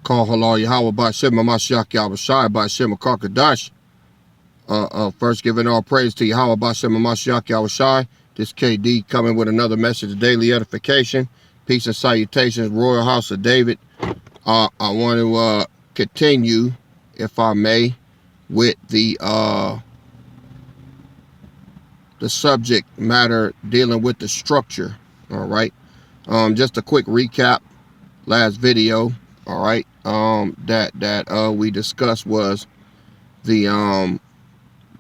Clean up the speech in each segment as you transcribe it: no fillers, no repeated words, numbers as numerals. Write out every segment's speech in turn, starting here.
Call halal Yahweh Ba'Shem Mashiach Yahushai Ba'Shem Karkadash. First giving all praise to Yahweh Ba'Shem Mashiach Yahushai. This KD coming with another message of daily edification. Peace and salutations, Royal House of David. I want to continue, if I may, with the subject matter dealing with the structure. All right. Just a quick recap. Last video, all right, that we discussed was the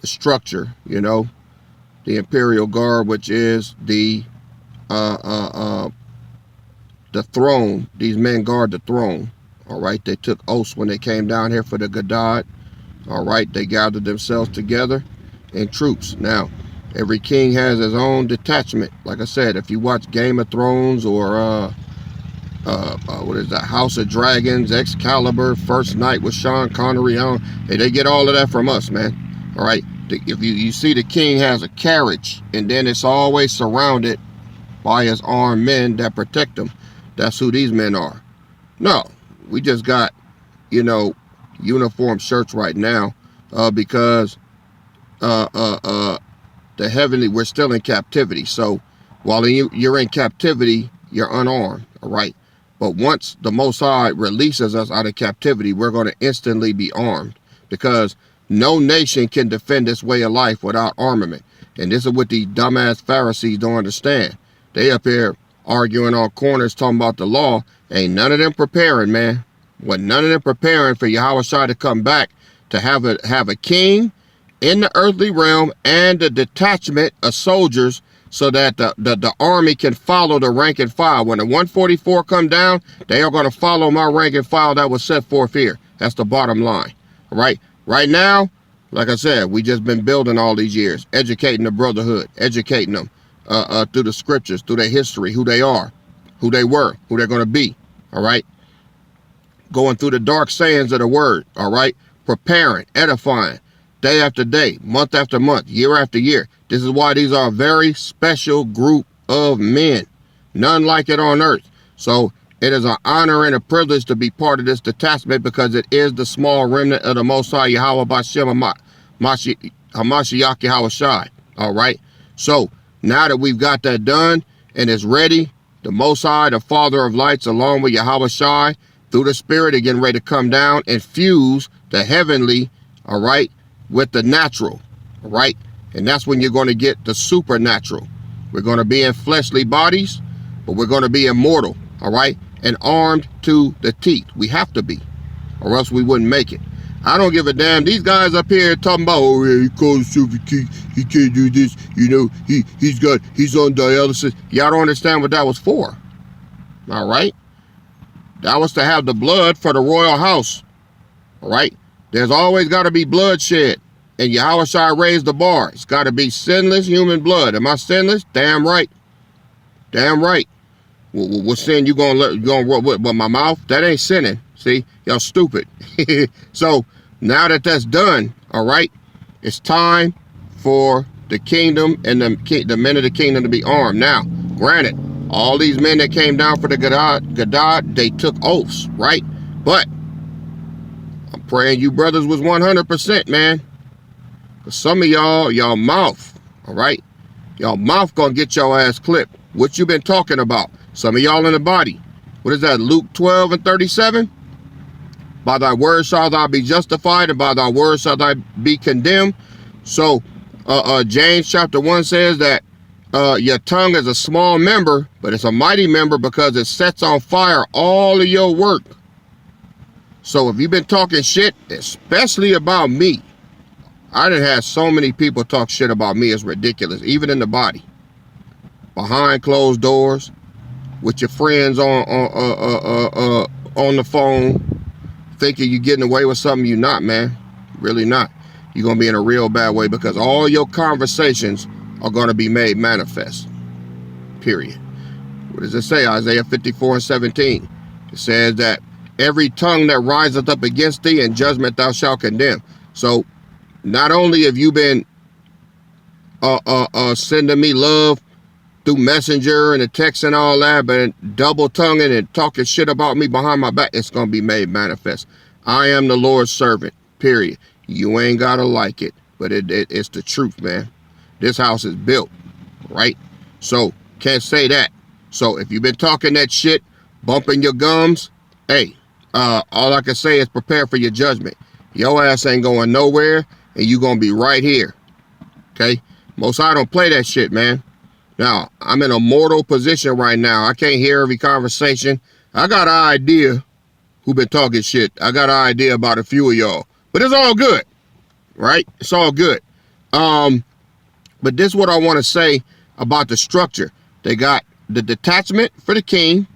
structure, you know, the Imperial Guard, which is the throne. These men guard the throne. All right, they took oaths when they came down here for the Gadad. All right, they gathered themselves together in troops. Now, every king has his own detachment. Like I said, if you watch Game of Thrones or what is that, House of Dragons, Excalibur, First Night with Sean Connery on, hey, they get all of that from us, man. All right, if you see the king has a carriage, and then it's always surrounded by his armed men that protect him. That's who these men are. No, we just got, you know, uniform shirts right now because the heavenly, we're still in captivity. So while you're in captivity, you're unarmed, all right? But once the Most High releases us out of captivity, we're going to instantly be armed, because no nation can defend this way of life without armament. And this is what these dumbass Pharisees don't understand. They up here arguing on corners talking about the law. Ain't none of them preparing, man. When none of them preparing for Yahushua to come back to have a king in the earthly realm and a detachment of soldiers, so that the army can follow the rank and file. When the 144 come down, they are going to follow my rank and file that was set forth here. That's the bottom line. All right. Right now, like I said, we just been building all these years, educating the brotherhood, educating them through the scriptures, through their history, who they are, who they were, who they're going to be. All right. Going through the dark sayings of the word. All right. Preparing, edifying, day after day, month after month, year after year. This is why these are a very special group of men. None like it on earth. So it is an honor and a privilege to be part of this detachment, because it is the small remnant of the Most High Yahweh Ba'Shem Hamashiach Yahushai. All right. So now that we've got that done and it's ready, the Most High, the Father of lights, along with Yahushai, through the Spirit, are getting ready to come down and fuse the heavenly, all right, with the natural, all right? And that's when you're going to get the supernatural. We're going to be in fleshly bodies, but we're going to be immortal, all right? And armed to the teeth. We have to be, or else we wouldn't make it. I don't give a damn. These guys up here talking about, oh yeah, he calls himself a king, he can't do this, you know, he's on dialysis. Y'all don't understand what that was for, all right? That was to have the blood for the royal house, all right? There's always got to be bloodshed. And Yahushua raised the bar. It's got to be sinless human blood. Am I sinless? Damn right. Damn right. What sin you gonna what my mouth? That ain't sinning. See, y'all stupid. So now that that's done, all right, it's time for the kingdom and the men of the kingdom to be armed. Now, granted, all these men that came down for the Gadad, they took oaths, right? But I'm praying you brothers was 100%, man. Cause some of y'all mouth, all right? Y'all mouth gonna get your ass clipped. What you been talking about? Some of y'all in the body. What is that, Luke 12:37? By thy word shall thou be justified, and by thy word shall thou be condemned. So James chapter 1 says that your tongue is a small member, but it's a mighty member, because it sets on fire all of your work. So if you've been talking shit, especially about me, I done had so many people talk shit about me, it's ridiculous, even in the body. Behind closed doors, with your friends on the phone, thinking you're getting away with something you're not, man. Really not. You're going to be in a real bad way, because all your conversations are going to be made manifest. Period. What does it say? Isaiah 54:17. It says that every tongue that riseth up against thee, in judgment thou shalt condemn. So not only have you been sending me love through Messenger and the text and all that, but double tonguing and talking shit about me behind my back, it's going to be made manifest. I am the Lord's servant, period. You ain't got to like it, but it's the truth, man. This house is built, right? So, can't say that. So, if you've been talking that shit, bumping your gums, hey, all I can say is prepare for your judgment. Your ass ain't going nowhere, and you going to be right here, okay? Most High don't play that shit, man. Now, I'm in a mortal position right now. I can't hear every conversation. I got an idea who been talking shit. I got an idea about a few of y'all. But it's all good, right? It's all good. But this is what I want to say about the structure. They got the detachment for the king.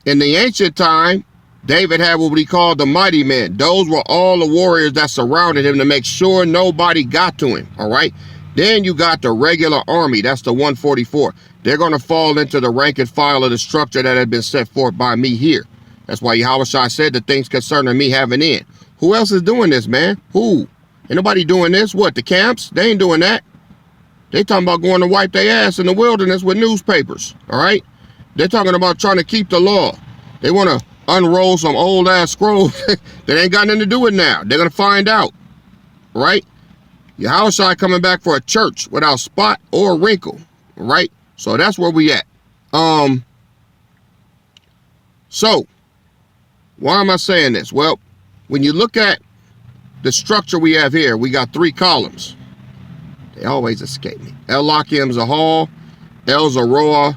In the ancient time, David had what he called the mighty men. Those were all the warriors that surrounded him to make sure nobody got to him, all right? Then you got the regular army. That's the 144. They're going to fall into the rank and file of the structure that had been set forth by me here. That's why Yahushua said the things concerning me have an end. Who else is doing this, man? Who? Ain't nobody doing this. What, the camps? They ain't doing that. They talking about going to wipe their ass in the wilderness with newspapers, all right? They're talking about trying to keep the law. They want to unroll some old-ass scrolls that ain't got nothing to do with now. They're going to find out, right? Yahushua coming back for a church without spot or wrinkle, right? So that's where we at. So, why am I saying this? Well, when you look at the structure we have here, we got 3 columns. They always escape me. El Lakim Zahal, El Zaroa,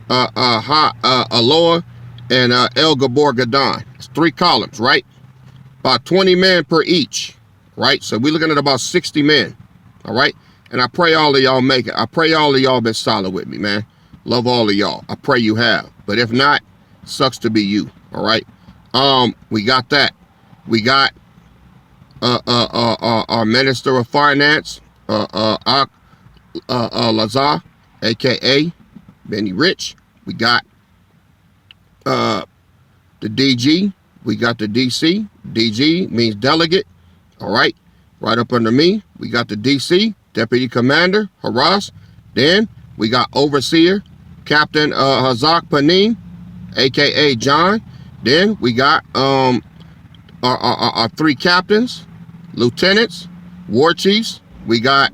Aloa, and El Gabor Gadon. It's 3 columns, right? About 20 men per each, right? So we're looking at about 60 men, all right? And I pray all of y'all make it. I pray all of y'all been solid with me, man. Love all of y'all. I pray you have. But if not, sucks to be you, all right? We got that. We got our Minister of Finance, Lazar, aka Benny Rich. We got the DG. We got the DC. DG means delegate. All right. Right up under me, we got the DC, Deputy Commander, Haras. Then we got Overseer, Captain Hazak Panim, aka John. Then we got our 3 captains, lieutenants, war chiefs. We got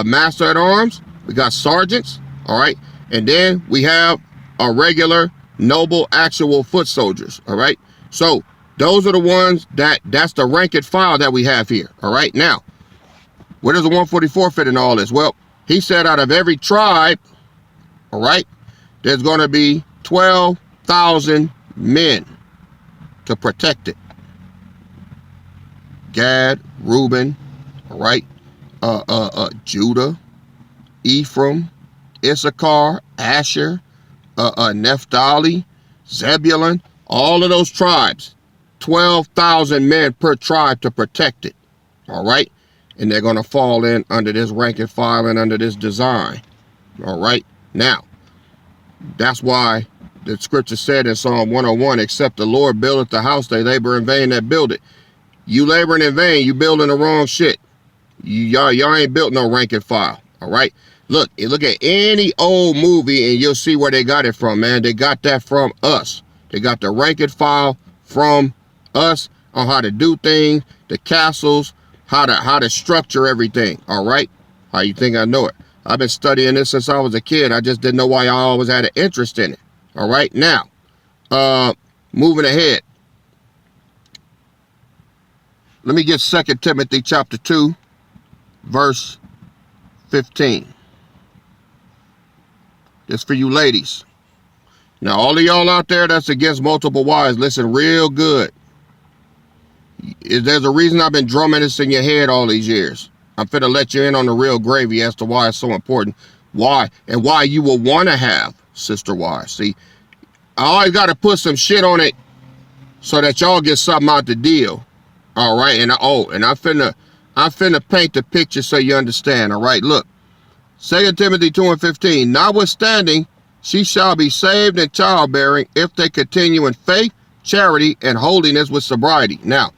Master at Arms. We got sergeants. All right. And then we have our regular noble actual foot soldiers. All right. So those are the ones that's the rank and file that we have here. All right. Now, where does the 144 fit in all this? Well, he said out of every tribe, all right, there's going to be 12,000 men to protect it. Gad, Reuben, all right, Judah, Ephraim, Issachar, Asher, Naphtali, Zebulun, all of those tribes, 12,000 men per tribe to protect it, all right? And they're going to fall in under this rank and file and under this design, all right? Now, that's why the scripture said in Psalm 101, except the Lord buildeth the house, they labor in vain that build it. You laboring in vain, you building the wrong shit. Y'all ain't built no rank and file, all right? Look at any old movie and you'll see where they got it from, man. They got that from us. They got the rank and file from us on how to do things, the castles, how to structure everything, all right? How you think I know it? I've been studying this since I was a kid. I just didn't know why I always had an interest in it, all right? Now, moving ahead. Let me get 2 Timothy chapter 2, verse 15. This for you ladies. Now, all of y'all out there that's against multiple wives, listen real good. There's a reason I've been drumming this in your head all these years. I'm finna let you in on the real gravy as to why it's so important. Why? And why you will want to have sister wives. See, I always got to put some shit on it so that y'all get something out the deal. All right? And I'm finna paint the picture so you understand. All right? Look. 2 Timothy 2:15. Notwithstanding, she shall be saved in childbearing if they continue in faith, charity, and holiness with sobriety. Now,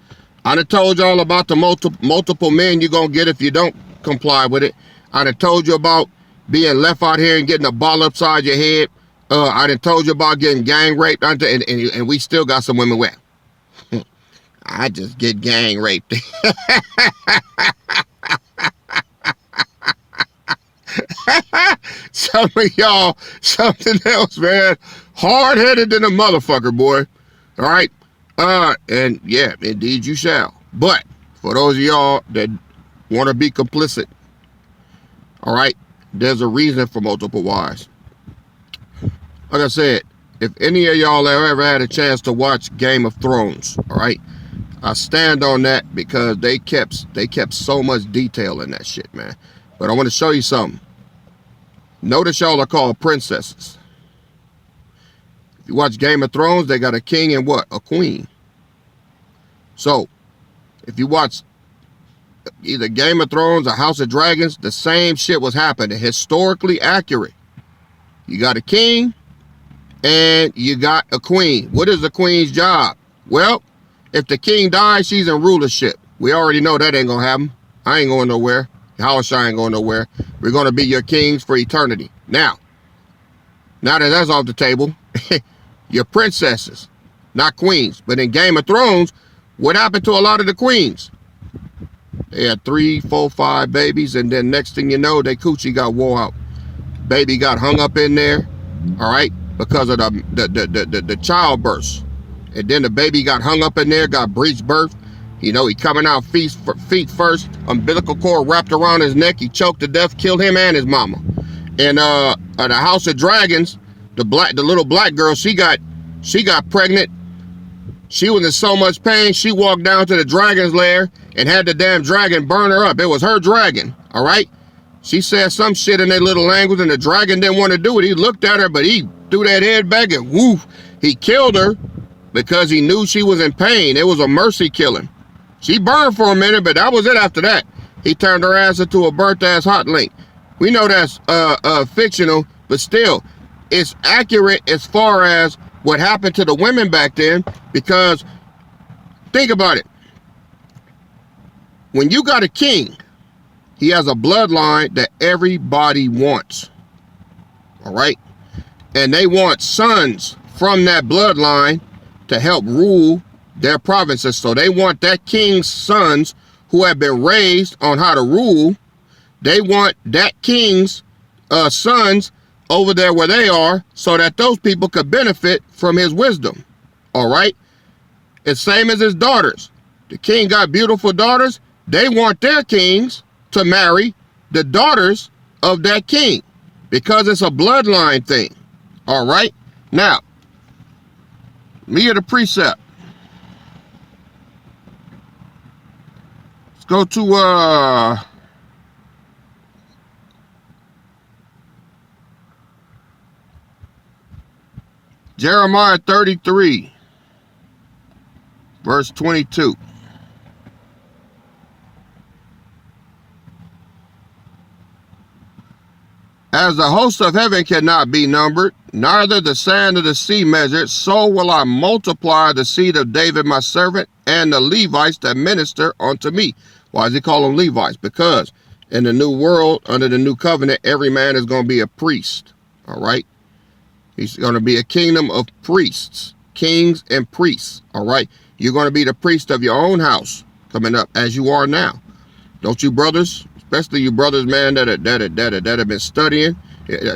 I done told y'all about the multiple men you're going to get if you don't comply with it. I done told you about being left out here and getting a ball upside your head. I done told you about getting gang raped, and we still got some women where I just get gang raped. Some of y'all, something else, man. Hard-headed than a motherfucker, boy. All right? And yeah, indeed you shall. But for those of y'all that want to be complicit, all right, there's a reason for multiple wives. Like I said, if any of y'all have ever had a chance to watch Game of Thrones, all right, I stand on that because they kept so much detail in that shit, man. But I want to show you something. Notice y'all are called princesses. If you watch Game of Thrones, they got a king and what? A queen. So, if you watch either Game of Thrones or House of Dragons, the same shit was happening. Historically accurate. You got a king and you got a queen. What is the queen's job? Well, if the king dies, she's in rulership. We already know that ain't gonna happen. I ain't going nowhere. House I ain't going nowhere. We're gonna be your kings for eternity. Now that that's off the table, you're princesses, not queens. But in Game of Thrones, what happened to a lot of the queens? They had 3, 4, 5 babies, and then next thing you know, they coochie got wore out. Baby got hung up in there, all right, because of the childbirth. And then the baby got hung up in there, got breech birth. You know, he coming out feet first, umbilical cord wrapped around his neck. He choked to death, killed him and his mama. And the House of Dragons, the little black girl, she got pregnant. She was in so much pain, she walked down to the dragon's lair and had the damn dragon burn her up. It was her dragon, all right? She said some shit in their little language, and the dragon didn't want to do it. He looked at her, but he threw that head back and woof, he killed her because he knew she was in pain. It was a mercy killing. She burned for a minute, but that was it after that. He turned her ass into a burnt-ass hot link. We know that's fictional, but still, it's accurate as far as what happened to the women back then, because think about it. When you got a king, he has a bloodline that everybody wants, all right? And they want sons from that bloodline to help rule their provinces. So they want that king's sons who have been raised on how to rule. They want that king's sons over there where they are, so that those people could benefit from his wisdom. All right? It's same as his daughters. The king got beautiful daughters. They want their kings to marry the daughters of that king because it's a bloodline thing. All right? Now, me or the precept. Let's go to Jeremiah 33, verse 22. As the hosts of heaven cannot be numbered, neither the sand of the sea measured, so will I multiply the seed of David my servant and the Levites that minister unto me. Why does he call them Levites? Because in the new world, under the new covenant, every man is going to be a priest. All right? He's going to be a kingdom of priests, kings and priests. All right? You're going to be the priest of your own house coming up as you are now. Don't you brothers, especially you brothers, man, that have been studying,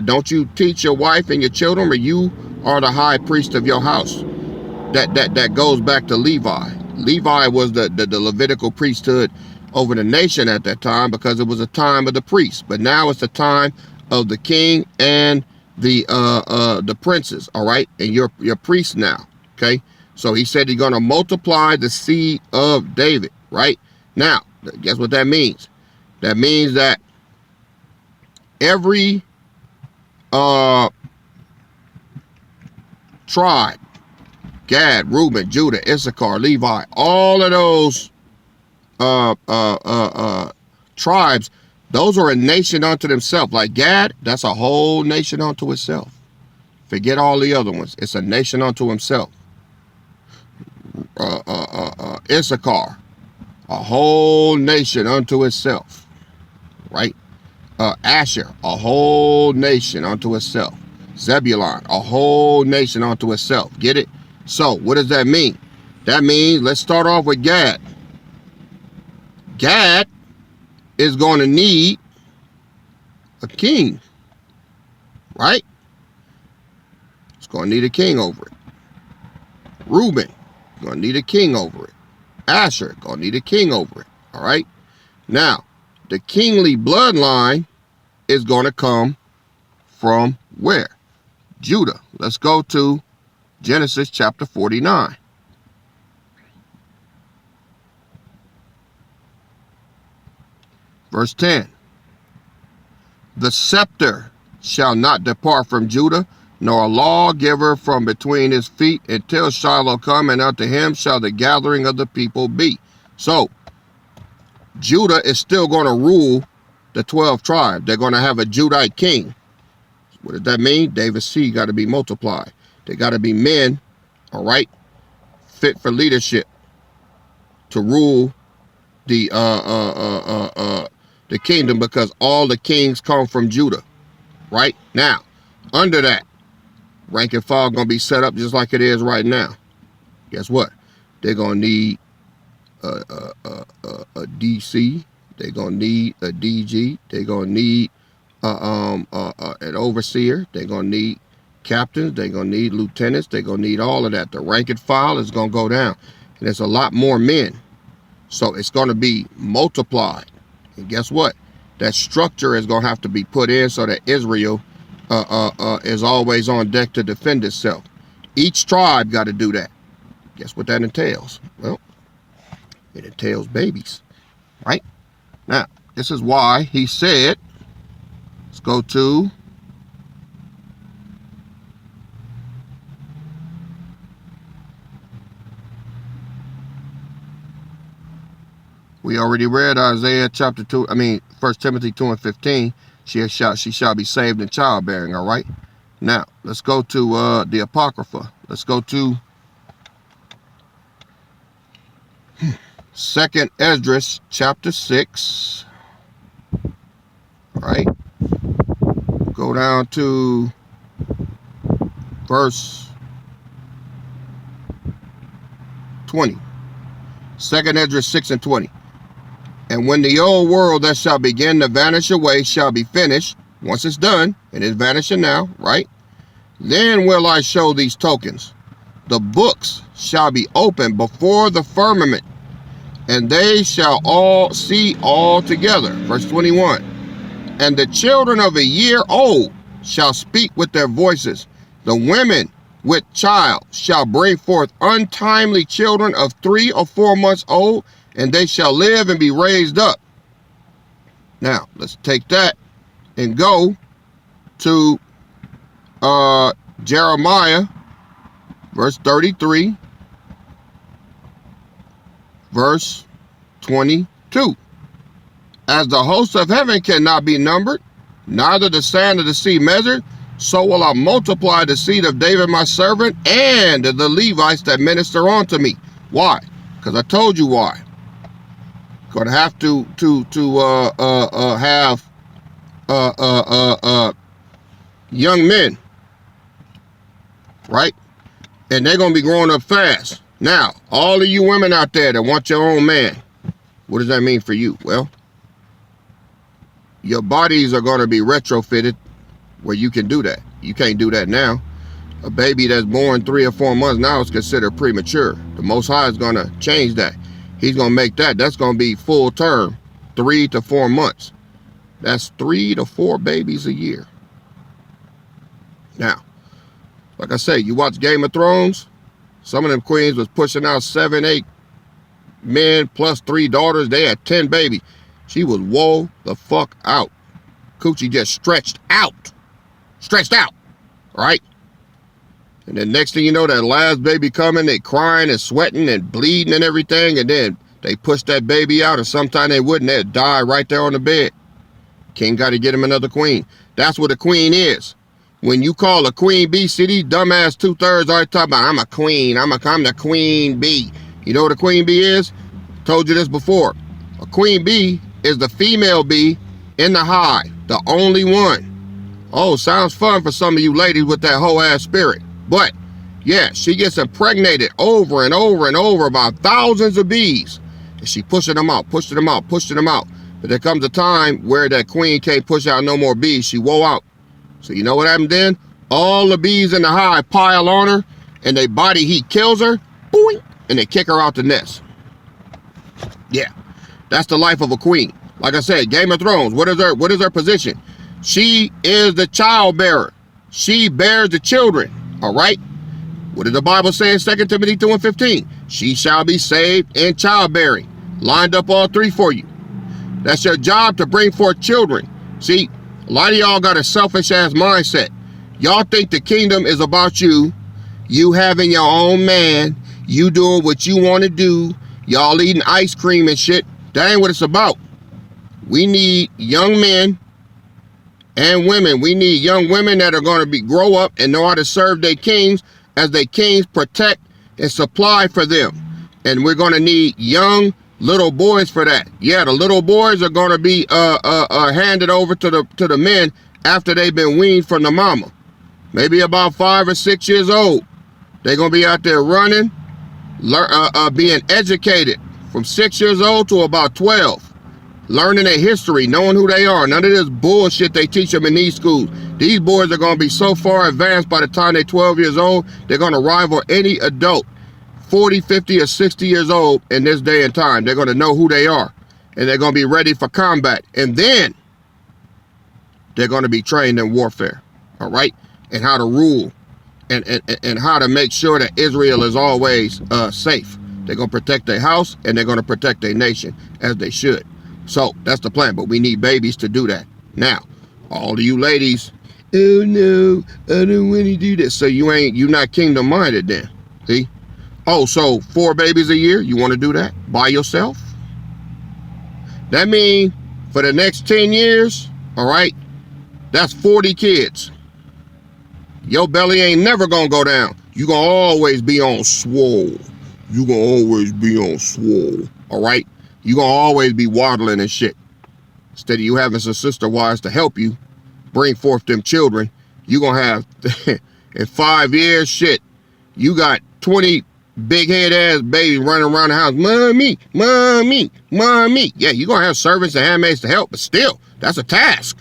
don't you teach your wife and your children, or you are the high priest of your house? That goes back to Levi. Levi was the Levitical priesthood over the nation at that time, because it was a time of the priests. But now it's the time of the king and the princes. All right, and you're priests now. Okay, so he said he's going to multiply the seed of David. Right now, guess what that means? That means that every tribe, Gad, Reuben, Judah, Issachar, Levi, all of those tribes, those are a nation unto themselves. Like Gad, that's a whole nation unto itself. Forget all the other ones. It's a nation unto himself. Issachar, a whole nation unto itself. Right? Asher, a whole nation unto itself. Zebulon, a whole nation unto itself. Get it? So what does that mean? That means, let's start off with Gad. Gad is going to need a king, right? It's going to need a king over it. Reuben, going to need a king over it. Asher, going to need a king over it. All right? Now, the kingly bloodline is going to come from where? Judah. Let's go to Genesis chapter 49. Verse 10. The scepter shall not depart from Judah, nor a lawgiver from between his feet, until Shiloh come, and unto him shall the gathering of the people be. So, Judah is still going to rule the 12 tribes. They're going to have a Judite king. What does that mean? David's seed got to be multiplied. They got to be men, all right, fit for leadership to rule the kingdom, because all the kings come from Judah. Right now, under that, rank and file going to be set up just like it is right now. Guess what? They're going to need a DC. They're going to need a DG. They're going to need an overseer. They're going to need captains. They're going to need lieutenants. They're going to need all of that. The rank and file is going to go down. And there's a lot more men. So it's going to be multiplied. And guess what? That structure is going to have to be put in so that Israel is always on deck to defend itself. Each tribe got to do that. Guess what that entails? Well, it entails babies, right? Now, this is why he said, let's go to we already read Isaiah chapter 2, 1 Timothy 2 and 15. She shall be saved in childbearing, all right? Now, let's go to the Apocrypha. Let's go to 2nd Esdras chapter 6. All right? Go down to verse 20. 2nd Esdras 6 and 20. And when the old world that shall begin to vanish away shall be finished, once it's done, and it's vanishing now, right? Then will I show these tokens. The books shall be opened before the firmament, and they shall all see all together. Verse 21. And the children of a year old shall speak with their voices. The women with child shall bring forth untimely children of 3 or 4 months old, and they shall live and be raised up. Now, let's take that and go to Jeremiah, verse 33, verse 22. As the hosts of heaven cannot be numbered, neither the sand of the sea measured, so will I multiply the seed of David my servant and the Levites that minister unto me. Why? Because I told you why. Going to have to have young men, right? And they're going to be growing up fast. Now, all of you women out there that want your own man, what does that mean for you? Well, your bodies are going to be retrofitted where you can do that. You can't do that now. A baby that's born 3 or 4 months now is considered premature. The Most High is going to change that. He's going to make that's going to be full term, 3 to 4 months. That's 3 to 4 babies a year. Now, like I say, you watch Game of Thrones, some of them queens was pushing out 7, 8 men plus 3 daughters. They had 10 babies. She was whoa the fuck out. Coochie just stretched out. Right? And then next thing you know, that last baby coming, they crying and sweating and bleeding and everything, and then they push that baby out, and sometimes they wouldn't, they'd die right there on the bed. King got to get him another queen. That's what a queen is. When you call a queen bee, see these dumbass 2/3 already talking about, I'm a queen, I'm the queen bee. You know what a queen bee is? Told you this before. A queen bee is the female bee in the hive. The only one. Oh, sounds fun for some of you ladies with that whole ass spirit. But yeah, she gets impregnated over and over and over by thousands of bees. And she pushing them out, pushing them out, pushing them out. But there comes a time where that queen can't push out no more bees. She wore out. So you know what happened then? All the bees in the hive pile on her, and their body heat kills her, boing, and they kick her out the nest. Yeah, that's the life of a queen. Like I said, Game of Thrones, what is her position? She is the child bearer. She bears the children, all right? What did the Bible say in 2 Timothy 2:15? She shall be saved in childbearing. Lined up all three for you. That's your job, to bring forth children. See, a lot of y'all got a selfish ass mindset. Y'all think the kingdom is about you having your own man, you doing what you want to do, y'all eating ice cream and shit. That ain't what it's about. We need young men and women. We need young women that are going to grow up and know how to serve their kings, as their kings protect and supply for them. And we're going to need young little boys for that. Yeah, the little boys are going to be handed over to the men after they've been weaned from the mama. Maybe about 5 or 6 years old. They're going to be out there running, being educated from 6 years old to about 12. Learning their history, knowing who they are. None of this bullshit they teach them in these schools. These boys are going to be so far advanced by the time they're 12 years old, they're going to rival any adult 40, 50, or 60 years old in this day and time. They're going to know who they are, and they're going to be ready for combat. And then they're going to be trained in warfare, all right? And how to rule and how to make sure that Israel is always safe. They're going to protect their house, and they're going to protect their nation, as they should. So that's the plan, but we need babies to do that. Now, all of you ladies, oh no, I don't want to do this. So you're not kingdom minded then, see? Oh, so 4 babies a year, you want to do that by yourself? That means for the next 10 years, all right, that's 40 kids. Your belly ain't never gonna go down. You gonna always be on swole. You gonna always be on swole, all right? You gonna always be waddling and shit. Instead of you having some sister wives to help you bring forth them children, you gonna have, in 5 years, shit, you got 20 big head ass babies running around the house. Mommy, mommy, mommy. Yeah, you gonna have servants and handmaids to help, but still, that's a task.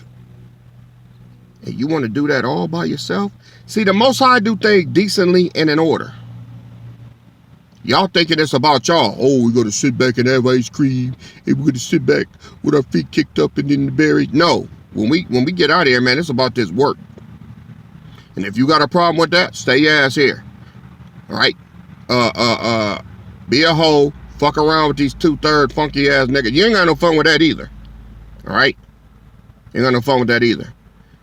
And you wanna do that all by yourself? See, the Most High do things decently and in order. Y'all thinking it's about y'all. Oh, we're going to sit back and have ice cream, and we're going to sit back with our feet kicked up and in the berries. No, when we get out of here, man, it's about this work. And if you got a problem with that, stay your ass here. All right? Be a hoe, fuck around with these 2/3 funky ass niggas. You ain't got no fun with that either. All right? You ain't got no fun with that either.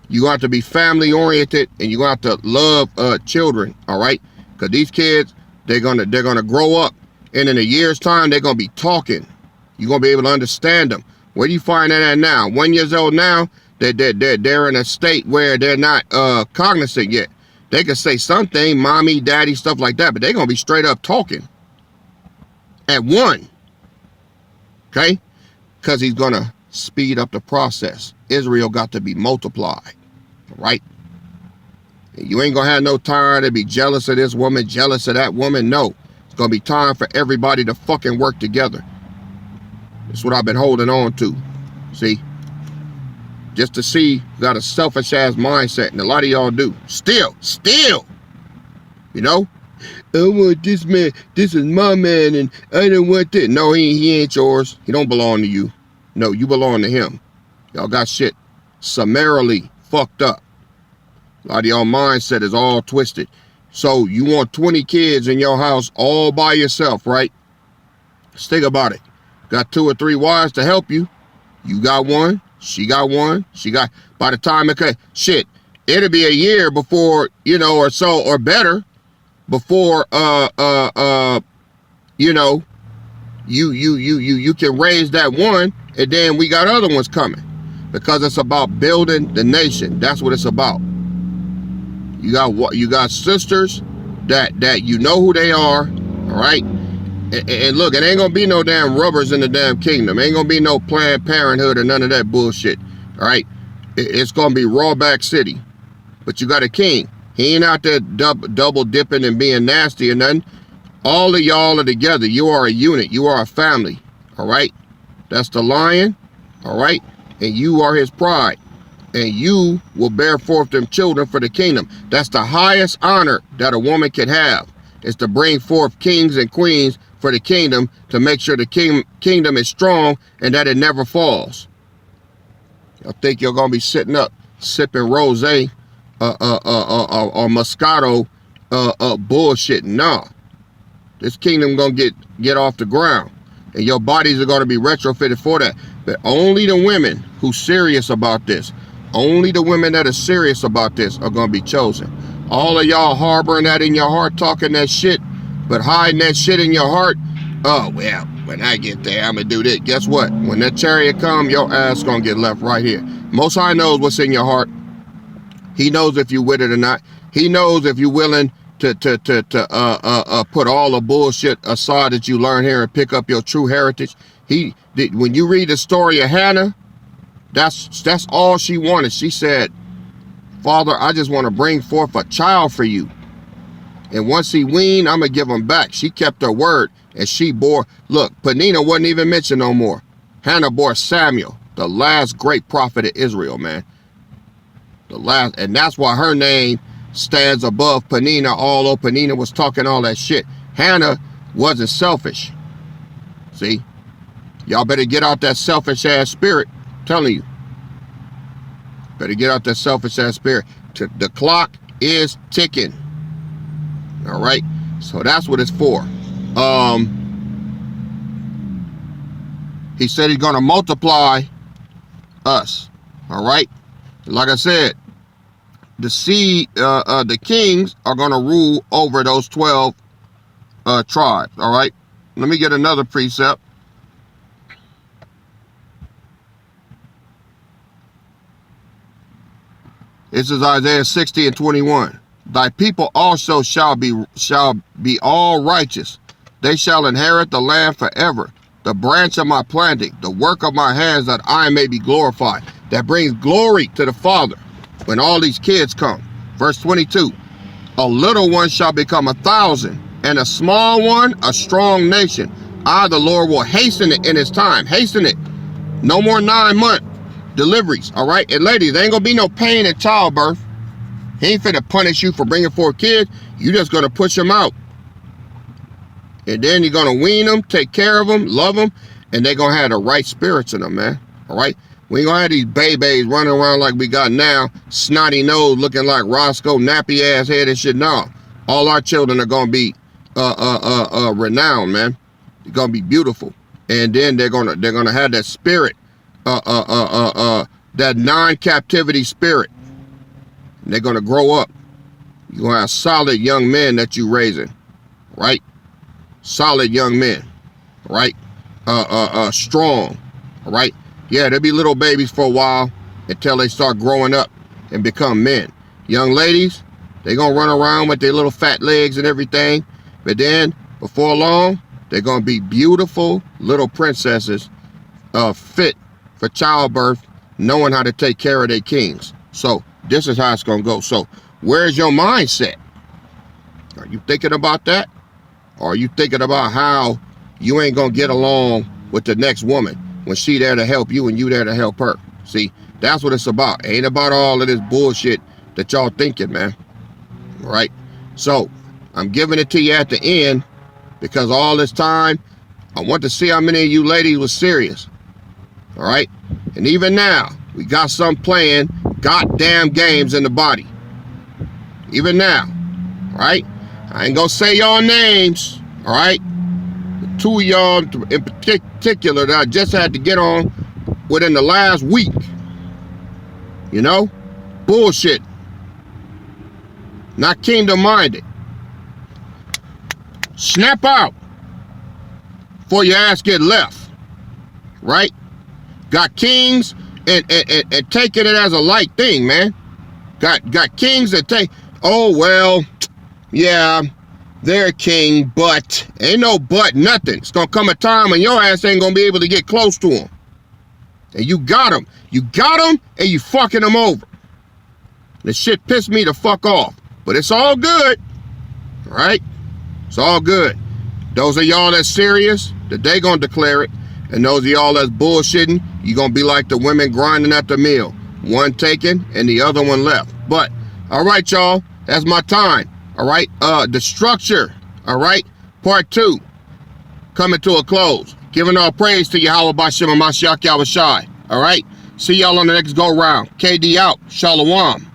You got to be family oriented, and you got to love children. All right? Because these kids, they're gonna grow up, and in a year's time they're gonna be talking. You're gonna be able to understand them. Where do you find that at now? 1 year old now, they're in a state where they're not cognizant yet. They can say something, mommy, daddy, stuff like that, but they're gonna be straight up talking at 1. Okay? Because he's gonna speed up the process. Israel got to be multiplied. Right? You ain't gonna have no time to be jealous of this woman, jealous of that woman. No, it's gonna be time for everybody to fucking work together. That's what I've been holding on to. See, just to see, got a selfish ass mindset, and a lot of y'all do. Still, you know, I want this man. This is my man, and I don't want that. No, he ain't yours. He don't belong to you. No, you belong to him. Y'all got shit summarily fucked up. A lot of y'all mindset is all twisted. So you want 20 kids in your house all by yourself, right? Just think about it. Got 2 or 3 wives to help you. You got one. She got one. She got, by the time it could, shit, it'll be a year before, you know, or so, or better, before, you know, you can raise that one, and then we got other ones coming. Because it's about building the nation. That's what it's about. You got sisters that you know who they are, all right? And look, it ain't gonna be no damn rubbers in the damn kingdom. Ain't gonna be no Planned Parenthood or none of that bullshit, all right? It's gonna be Rollback City. But you got a king. He ain't out there double dipping and being nasty or nothing. All of y'all are together. You are a unit. You are a family. All right? That's the lion. All right? And you are his pride. And you will bear forth them children for the kingdom. That's the highest honor that a woman can have, is to bring forth kings and queens for the kingdom, to make sure the kingdom is strong and that it never falls. I think you're going to be sitting up sipping rosé or Moscato bullshit. Nah. This kingdom going to get off the ground. And your bodies are going to be retrofitted for that. But only the women who serious about this, only the women that are serious about this are going to be chosen. All of y'all harboring that in your heart, talking that shit, but hiding that shit in your heart. Oh, well, when I get there, I'm going to do this. Guess what? When that chariot come, your ass going to get left right here. Most High knows what's in your heart. He knows if you with it or not. He knows if you're willing to put all the bullshit aside that you learn here and pick up your true heritage. When you read the story of Hannah, that's all she wanted. She said, Father, I just want to bring forth a child for you. And once he weaned, I'm going to give him back. She kept her word, and she bore. Look, Penina wasn't even mentioned no more. Hannah bore Samuel, the last great prophet of Israel, man. The last, and that's why her name stands above Penina, although Penina was talking all that shit. Hannah wasn't selfish. See? Y'all better get out that selfish ass spirit. I'm telling you. Better get out that selfish ass spirit. The clock is ticking. All right? So that's what it's for. He said he's going to multiply us. All right? Like I said, the kings are going to rule over those 12 tribes. All right? Let me get another precept. This is Isaiah 60 and 21. Thy people also shall be all righteous. They shall inherit the land forever. The branch of my planting, the work of my hands, that I may be glorified. That brings glory to the Father when all these kids come. Verse 22. A little one shall become 1,000, and a small one a strong nation. I, the Lord, will hasten it in his time. Hasten it. No more 9-month deliveries, all right? And ladies, there ain't gonna be no pain in childbirth. He ain't finna punish you for bringing forth kids. You just gonna push them out. And then you're gonna wean them, take care of them, love them, and they're gonna have the right spirits in them, man, all right? We ain't gonna have these babies running around like we got now, snotty nose, looking like Roscoe, nappy ass head and shit. No, all our children are gonna be renowned, man. They're gonna be beautiful, and then they're gonna have that spirit, that non-captivity spirit. And they're gonna grow up. You're gonna have solid young men that you raising, right? Solid young men, right? Strong, all right? Yeah, they'll be little babies for a while until they start growing up and become men. Young ladies, they're gonna run around with their little fat legs and everything, but then before long, they're gonna be beautiful little princesses, fit for childbirth, knowing how to take care of their kings. So this is how it's gonna go. So where's your mindset? Are you thinking about that? Or are you thinking about how you ain't gonna get along with the next woman when she there to help you and you there to help her? See, that's what it's about. It ain't about all of this bullshit that y'all thinking, man. All right? So I'm giving it to you at the end because all this time, I want to see how many of you ladies was serious. All right? And even now, we got some playing goddamn games in the body. Even now, all right? I ain't gonna say y'all names, all right? The two of y'all in particular that I just had to get on within the last week. You know? Bullshit. Not kingdom-minded. Snap out before your ass get left, right? Got kings and taking it as a light thing, man. Got kings that take, oh, well, yeah, they're a king, but ain't no but nothing. It's gonna come a time when your ass ain't gonna be able to get close to them. And you got them. You got them, and you fucking them over. This shit pissed me the fuck off. But it's all good. All right? It's all good. Those of y'all that's serious, that they gonna declare it. And those of y'all that's bullshitting, you gonna be like the women grinding at the mill. One taken and the other one left. But, all right, y'all. That's my time. All right? The structure. All right? Part 2. Coming to a close. Giving all praise to Yahweh Bashim and Mashiach Yahushai. All right? See y'all on the next go round. KD out. Shalom.